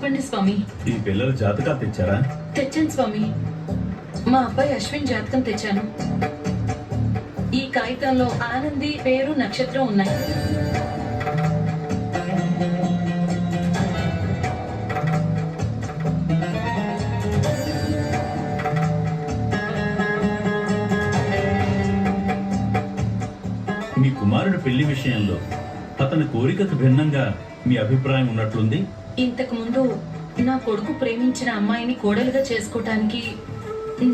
చెప్పండి స్వామి. ఈ పిల్లల జాతకాలు తెచ్చారా? తెచ్చాను స్వామి. మా అబ్బాయి అశ్విన్ జాతకం తెచ్చాను. ఈ కాగితంలో ఆనంది పేరు నక్షత్రం ఉన్నాయి. మీ కుమారుడి పెళ్లి విషయంలో అతని కోరికకు భిన్నంగా మీ అభిప్రాయం ఉన్నట్లుంది. ఇంతకు ముందు నా కొడుకు ప్రేమించిన అమ్మాయిని కోడలుగా చేసుకోవటానికి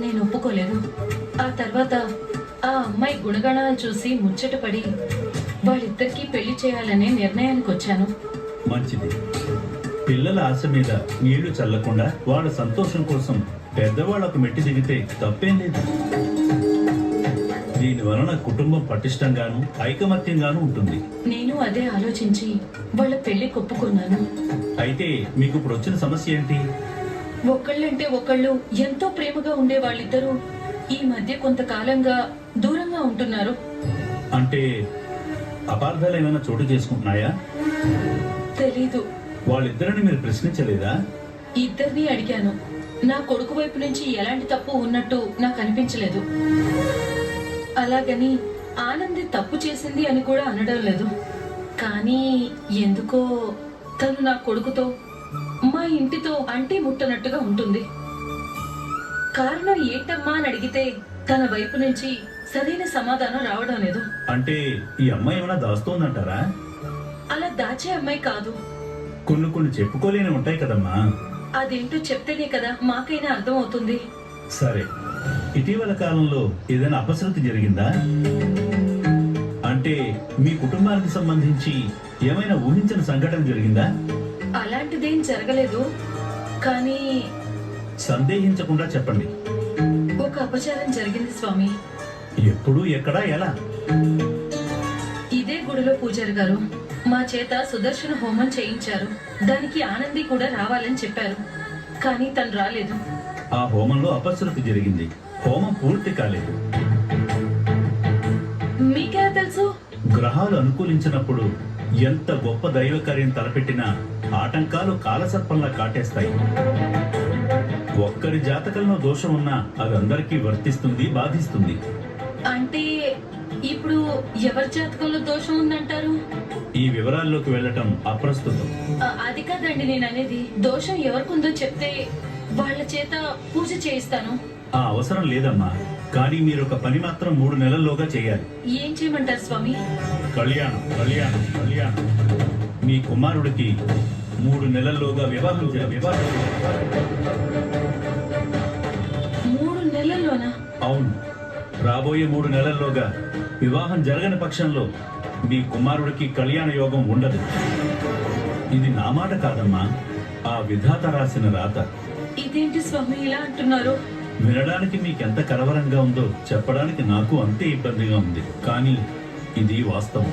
నేను ఒప్పుకోలేదు. ఆ తర్వాత ఆ అమ్మాయి గుణగణాలు చూసి ముచ్చటపడి వాళ్ళిద్దరికీ పెళ్లి చేయాలనే నిర్ణయానికి వచ్చాను. మంచిది. పిల్లల ఆశ మీద నీళ్లు చల్లకుండా వాళ్ళ సంతోషం కోసం పెద్దవాళ్లకు మెట్టి దిగితే తప్పేం లేదు. దీని వలన కుటుంబం పటిష్టంగాను ఐకమత్యంగాను ఉంటుంది. నేను అదే ఆలోచించి వాళ్ళ పెళ్లి ఒప్పుకున్నాను. అయితే మీకు ఇప్పుడు వచ్చిన సమస్య ఏంటి? ఒకళ్ళంటే ఒకళ్ళు ఎంతో ప్రేమగా ఉండే వాళ్ళిద్దరూ ఈ మధ్య కొంతకాలంగా దూరంగా ఉంటున్నారు. అంటే అపార్థాలు ఏమైనా చోటు చేసుకుంటున్నాయా? తెలీదు. వాళ్ళిద్దరిని మీరు ప్రశ్నించలేదా? ఇద్దరిని అడిగాను. నా కొడుకు వైపు నుంచి ఎలాంటి తప్పు ఉన్నట్టు నాకు అనిపించలేదు. అలాగని ఆనంది తప్పు చేసింది అని కూడా అనడం లేదు. కానీ ఎందుకో తను నా కొడుకుతో మా ఇంటితో అంటి ముట్టనట్టుగా ఉంటుంది. కారణం ఏంటమ్మా అని అడిగితే తన వైపు నుంచి సరైన సమాధానం రావడం లేదు. అంటే ఈ అమ్మాయి ఏమైనా దాస్తోందంటారా? అలా దాచే అమ్మాయి కాదు. కొన్ని చెప్పుకోలేని ఉంటాయి కదమ్మా. అదేంటో చెప్తేనే కదా మాకైనా అర్థం అవుతుంది. సరే, ఇటీవల కాలంలో ఏదైనా అపశృతి జరిగిందా? అంటే మీ కుటుంబానికి సంబంధించి ఏమైనా ఊహించిన సంఘటన జరిగిందా? అలాంటిదేం జరగలేదు. కానీ సందేహించకుండా చెప్పండి. ఒక అపచారం జరిగింది స్వామి. ఎప్పుడు, ఎక్కడ, ఎలా? ఇదే గుడిలో పూజారి గారు మా చేత సుదర్శన హోమం చేయించారు. దానికి ఆనంది కూడా రావాలని చెప్పారు. కానీ తను రాలేదు. ఆ హోమంలో అపశృతి జరిగింది. హోమం పూర్తి కాలేదు. మీకెలా తెలుసు? గ్రహాలు అనుకూలించినప్పుడు ఎంత గొప్ప దైవ కార్యం తలపెట్టినా ఆటంకాలు కాలసర్పంలా కాటేస్తాయి. ఒక్కరి జాతకంలో దోషం ఉన్నా అది అందరికీ వర్తిస్తుంది, బాధిస్తుంది. అంటే ఇప్పుడు ఎవరి జాతకంలో దోషం ఉందంటారు? ఈ వివరాల్లోకి వెళ్ళటం అప్రస్తుతం. అది కాదండి నేను అనేది. దోషం ఎవరికుందో చెప్తే వాళ్ళ చేత పూజ చేయిస్తాను. ఆ అవసరం లేదమ్మా. కానీ మీరు ఒక పని మాత్రం 3 నెలల్లోగా చేయాలి. ఏం చేయమంటారు స్వామి? కళ్యాణం కళ్యాణం కళ్యాణం. మీ కుమారుడికి 3 నెలల్లోగా వివాహం 3 నెలల్లోనా? అవును. రాబోయే 3 నెలల్లోగా వివాహం జరగని పక్షంలో మీ కుమారుడికి కళ్యాణ యోగం ఉండదు. ఇది నా మాట కాదమ్మా, ఆ విధాత రాసిన రాత. ఇదేంటి స్వామి ఇలా అంటున్నారు? వినడానికి మీకెంత కలవరంగా ఉందో చెప్పడానికి నాకు అంతే ఇబ్బందిగా ఉంది. కానీ ఇది వాస్తవం.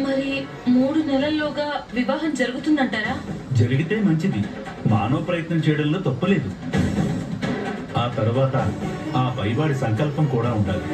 మరి 3 నెలల్లోగా వివాహం జరుగుతుందంటారా? జరిగితే మంచిది. మానవ ప్రయత్నం చేయడంలో తప్పులేదు. ఆ తర్వాత ఆ పైవాడి సంకల్పం కూడా ఉండాలి.